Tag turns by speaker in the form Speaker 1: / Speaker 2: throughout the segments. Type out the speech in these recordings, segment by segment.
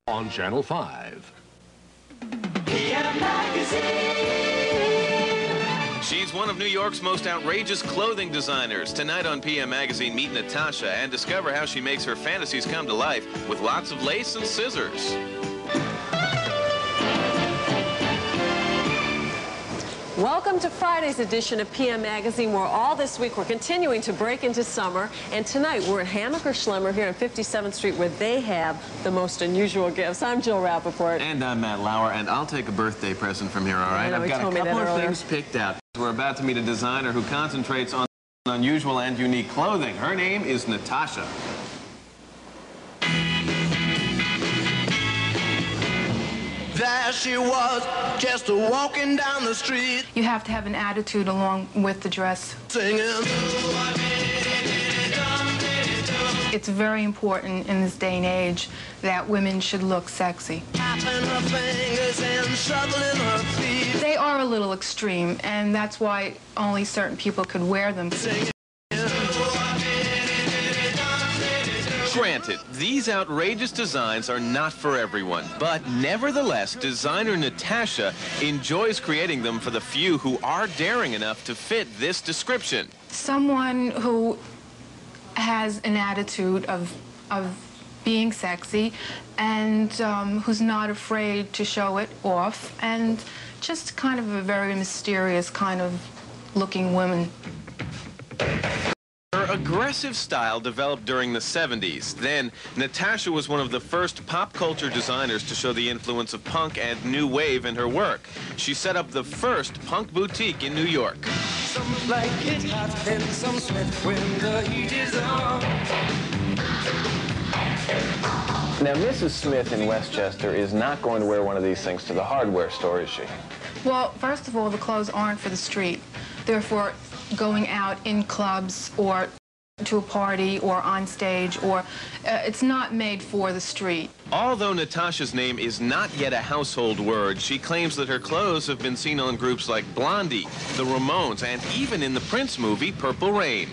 Speaker 1: on Channel 5.
Speaker 2: PM-Magazine. She's one of New York's most outrageous clothing designers. Tonight on PM-Magazine, meet Natasha and discover how she makes her fantasies come to life with lots of lace and scissors.
Speaker 3: Welcome to Friday's edition of PM Magazine, where all this week we're continuing to break into summer. And tonight we're at Hammacher Schlemmer here on 57th Street, where they have the most unusual gifts. I'm Jill Rappaport.
Speaker 2: And I'm Matt Lauer, and I'll take a birthday present from here, all right? I've got a couple of things picked out. We're about to meet a designer who concentrates on unusual and unique clothing. Her name is Natasha.
Speaker 4: There she was, just walking down the street.
Speaker 5: You have to have an attitude along with the dress.
Speaker 4: Singing.
Speaker 5: It's very important in this day and age that women should look sexy.
Speaker 4: Tapping her fingers and shuffling her feet.
Speaker 5: They are a little extreme, and that's why only certain people could wear them.
Speaker 4: Singing.
Speaker 2: Granted, these outrageous designs are not for everyone, but nevertheless, designer Natasha enjoys creating them for the few who are daring enough to fit this description.
Speaker 5: Someone who has an attitude of being sexy and who's not afraid to show it off, and just kind of a very mysterious kind of looking woman.
Speaker 2: Her aggressive style developed during the 70s. Then, Natasha was one of the first pop culture designers to show the influence of punk and new wave in her work. She set up the first punk boutique in New York.
Speaker 4: Some like it hot and some sweat when the heat is on.
Speaker 2: Now, Mrs. Smith in Westchester is not going to wear one of these things to the hardware store, is she?
Speaker 5: Well, first of all, the clothes aren't for the street. They're for going out in clubs or to a party or on stage, or it's not made for the street.
Speaker 2: Although Natasha's name is not yet a household word, she claims that her clothes have been seen on groups like Blondie, the Ramones, and even in the Prince movie, Purple Rain.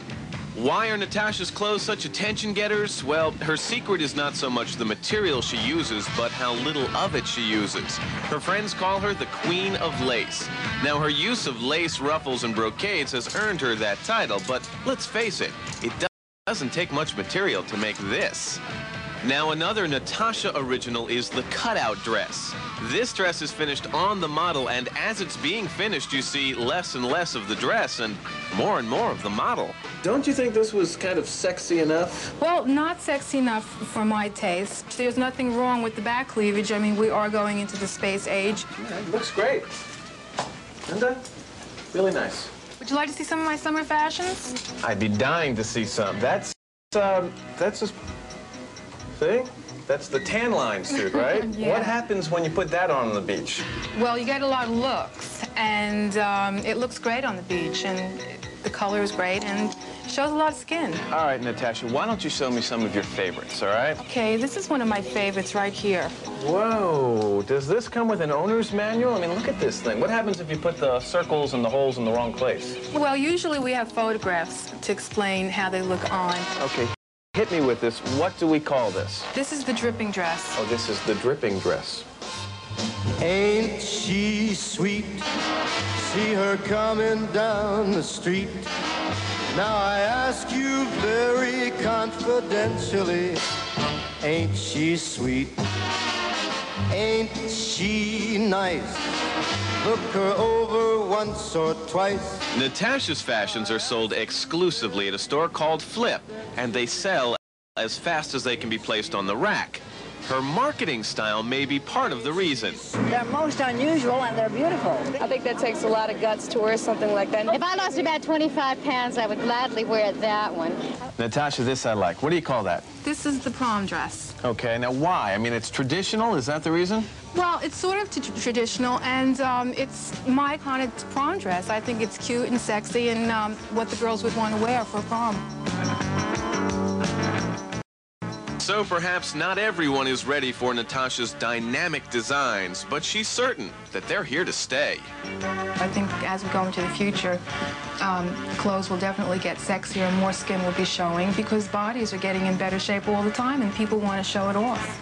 Speaker 2: Why are Natasha's clothes such attention-getters? Well, her secret is not so much the material she uses, but how little of it she uses. Her friends call her the Queen of Lace. Now, her use of lace, ruffles, and brocades has earned her that title, but let's face it, it doesn't take much material to make this. Now, another Natasha original is the cutout dress. This dress is finished on the model, and as it's being finished, you see less and less of the dress and more of the model. Don't you think this was kind of sexy enough?
Speaker 5: Well, not sexy enough for my taste. There's nothing wrong with the back cleavage. I mean, we are going into the space age.
Speaker 2: Yeah, it looks great. And really nice.
Speaker 5: Would you like to see some of my summer fashions?
Speaker 2: I'd be dying to see some. That's just... See? That's the tan line suit, right?
Speaker 5: Yeah.
Speaker 2: What happens when you put that on the beach?
Speaker 5: Well, you get a lot of looks, and it looks great on the beach, and the color is great, and shows a lot of skin.
Speaker 2: All right, Natasha, why don't you show me some of your favorites, all right?
Speaker 5: Okay, this is one of my favorites right here.
Speaker 2: Whoa, does this come with an owner's manual? I mean, look at this thing. What happens if you put the circles and the holes in the wrong place?
Speaker 5: Well, usually we have photographs to explain how they look on.
Speaker 2: Okay. Hit me with this. What do we call this?
Speaker 5: This is the dripping dress.
Speaker 2: Oh, this is the dripping dress.
Speaker 4: Ain't she sweet? See her coming down the street. Now I ask you very confidentially, ain't she sweet? Ain't she nice? Look her over once or twice.
Speaker 2: Natasha's fashions are sold exclusively at a store called Flip, and they sell as fast as they can be placed on the rack. Her marketing style may be part of the reason.
Speaker 6: They're most unusual and they're beautiful.
Speaker 7: I think that takes a lot of guts to wear something like that.
Speaker 8: If I lost about 25 pounds, I would gladly wear that one.
Speaker 2: Natasha, this I like. What do you call that?
Speaker 5: This is the prom dress.
Speaker 2: Okay, now why? I mean, it's traditional. Is that the reason?
Speaker 5: Well, it's sort of traditional, and it's my kind of prom dress. I think it's cute and sexy, and what the girls would want to wear for prom.
Speaker 2: So perhaps not everyone is ready for Natasha's dynamic designs, but she's certain that they're here to stay.
Speaker 5: I think as we go into the future, clothes will definitely get sexier and more skin will be showing because bodies are getting in better shape all the time and people want to show it off.